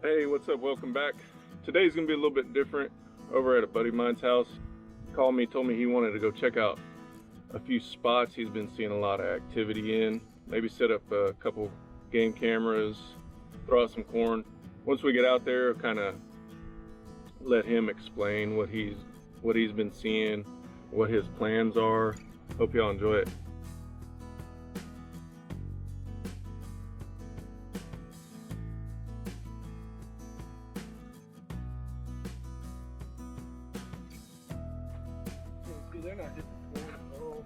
Hey, what's up? Welcome back. Today's gonna be a little bit different. Over at a buddy of mine's house, called me, told me he wanted to go check out a few spots he's been seeing a lot of activity in. Maybe set up a couple game cameras, throw out some corn. Once we get out there, kind of let him explain what he's been seeing, what his plans are. Hope y'all enjoy it. They're not hitting corn at all.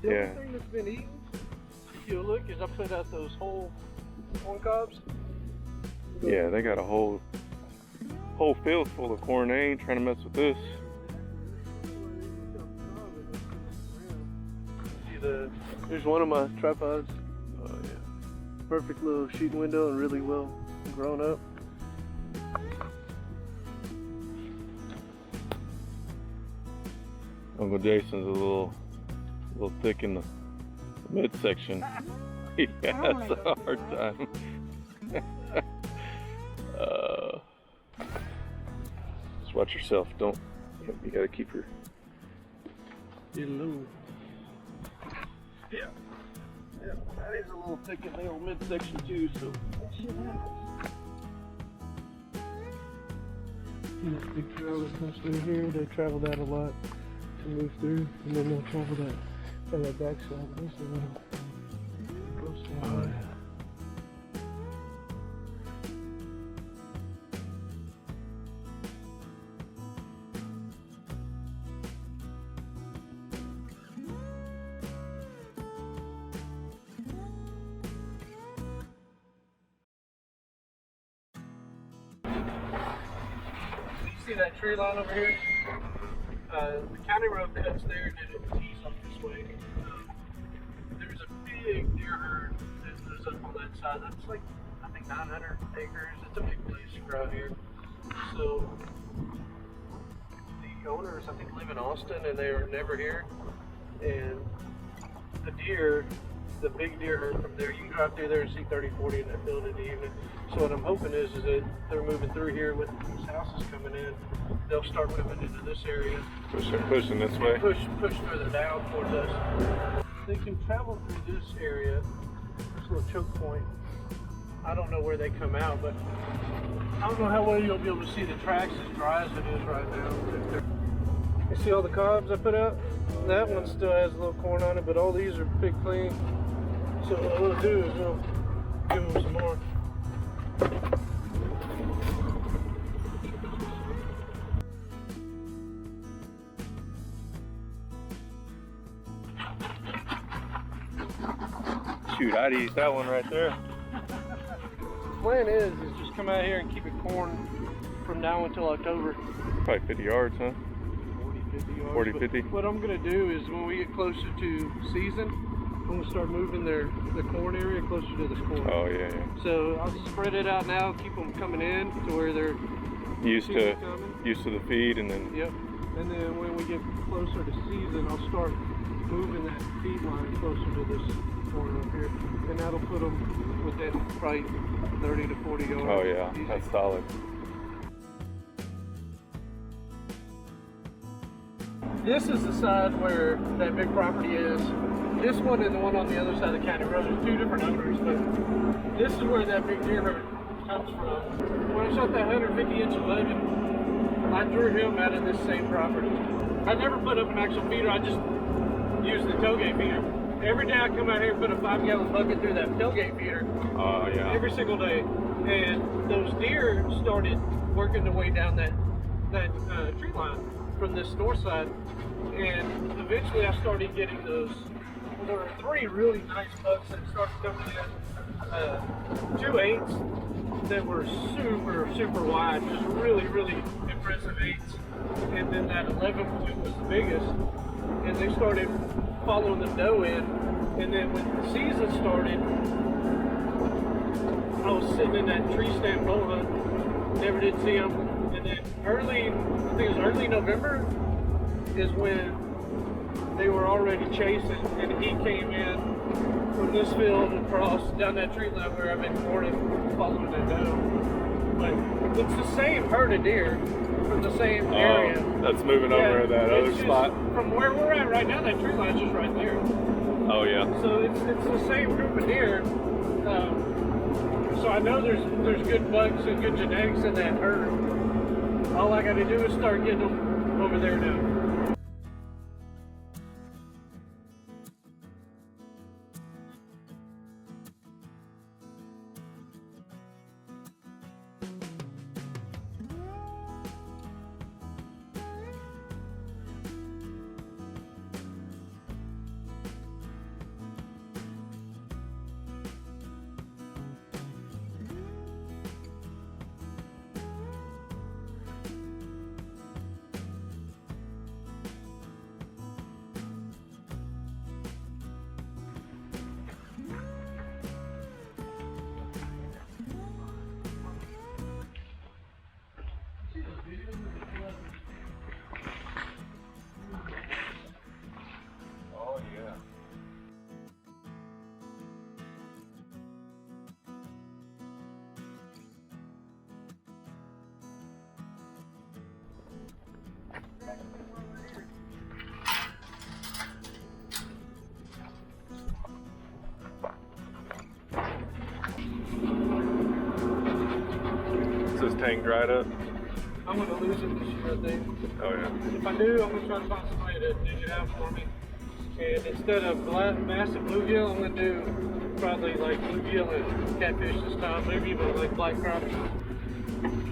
Yeah. The only thing that's been eaten, if you look, is I put out those whole corn cobs. Yeah, they got a whole field full of corn. They ain't trying to mess with this. There's one of my tripods. Oh yeah. Perfect little shooting window and really well grown up. Uncle Jason's a little thick in the midsection. He has a hard time. Just watch yourself. Don't. You gotta keep her. Get low. Yeah. Yeah. That is a little thick in the old midsection too. So. This big trail that comes through here, they travel that a lot to move through, and then they'll travel that backside. This is a little close to Oh, yeah. See that tree line over here? The county road cuts there and then it tees up this way. There's a big deer herd that lives up on that side. That's like, I think 900 acres. It's a big place around here. So the owners, I think, live in Austin and they are never here. And the deer, the big deer herd from there, you can drive through there and see 30, 40 in that field in the evening. So what I'm hoping is that they're moving through here with these houses coming in. They'll start moving into this area. Start pushing this way. Push further down towards us. They can travel through this area, this little choke point. I don't know where they come out, but I don't know how well you'll be able to see the tracks as dry as it is right now. You see all the cobs I put out? That one still has a little corn on it, but all these are big clean. So what we'll do is we'll give them some more. Shoot, I'd eat that one right there. The plan is just come out here and keep it corn from now until October. Probably 50 yards, huh? 40, 50 yards. 40, 50. What I'm going to do is when we get closer to season, I'm going to start moving the corn area closer to this corn. Oh, yeah. So I'll spread it out now, keep them coming in to where they're Used to the feed, and then. Yep. And then when we get closer to season, I'll start moving that feed line closer to this corn up here, and that'll put them within probably 30 to 40 yards. Oh yeah, easy. that's solid. This is the side where that big property is. This one and the one on the other side of the county road are two different owners, but this is where that big deer herd comes from. When I shot that 150-inch 11, I drew him out of this same property. I never put up an actual feeder, I just used the tailgate feeder. Every day I come out here and put a 5-gallon bucket through that tailgate feeder. Oh yeah. Every single day. And those deer started working their way down that tree line from this north side. And eventually I started getting those. There were 3 really nice bucks that started coming in. 2 8s that were super wide. Just really impressive 8s. And then that 11 point was the biggest. And they started following the doe in, and then when the season started, I was sitting in that tree stand bow hunt, never did see them, and then I think it was early November is when they were already chasing, and he came in from this field across down that tree line where I've been corning, following that doe. but it's the same herd of deer from the same area. That's moving over that other just, spot. From where we're at right now, that tree line's just right there. Oh yeah. So it's the same group of deer. So I know there's good bucks and good genetics in that herd. All I got to do is start getting them over there now. Is this tank dried up? I'm going to lose it this year, I think. Oh yeah. If I do, I'm going to try to find somebody to dig it out for me. And instead of massive bluegill, I'm going to do probably like bluegill and catfish this time, maybe even like black crappie.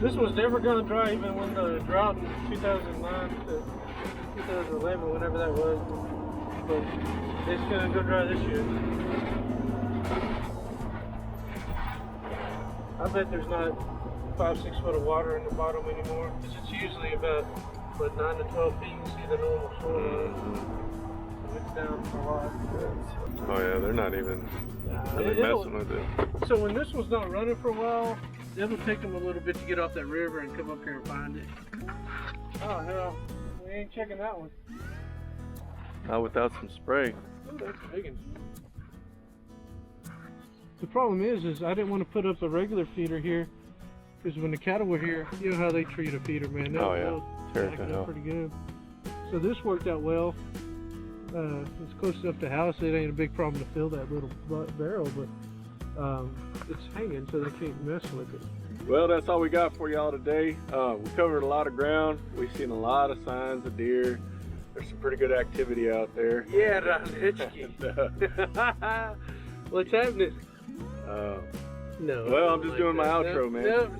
This was never going to dry even when the drought in 2009 to 2011, whenever that was. But it's going to go dry this year. I bet there's not 5-6 foot of water in the bottom anymore, because it's usually about 9 to 12 feet. You can see the normal shoreline. It's down a lot. Oh yeah, they're not even really messing with it. So when this was not running for a while, it'll take them a little bit to get off that river and come up here and find it. Oh hell, we ain't checking that one. Not without some spray. Ooh, that's a big one. The problem is I didn't want to put up a regular feeder here, because when the cattle were here, you know how they treat a feeder, man. Oh yeah, they'll pretty good. So this worked out well. It's close enough to house. It ain't a big problem to fill that little barrel, but it's hanging, so they can't mess with it. Well, that's all we got for y'all today. We covered a lot of ground. We've seen a lot of signs of deer. There's some pretty good activity out there. Yeah, Ranichki. What's happening? No. No. Well, I'm just doing my outro, man. No.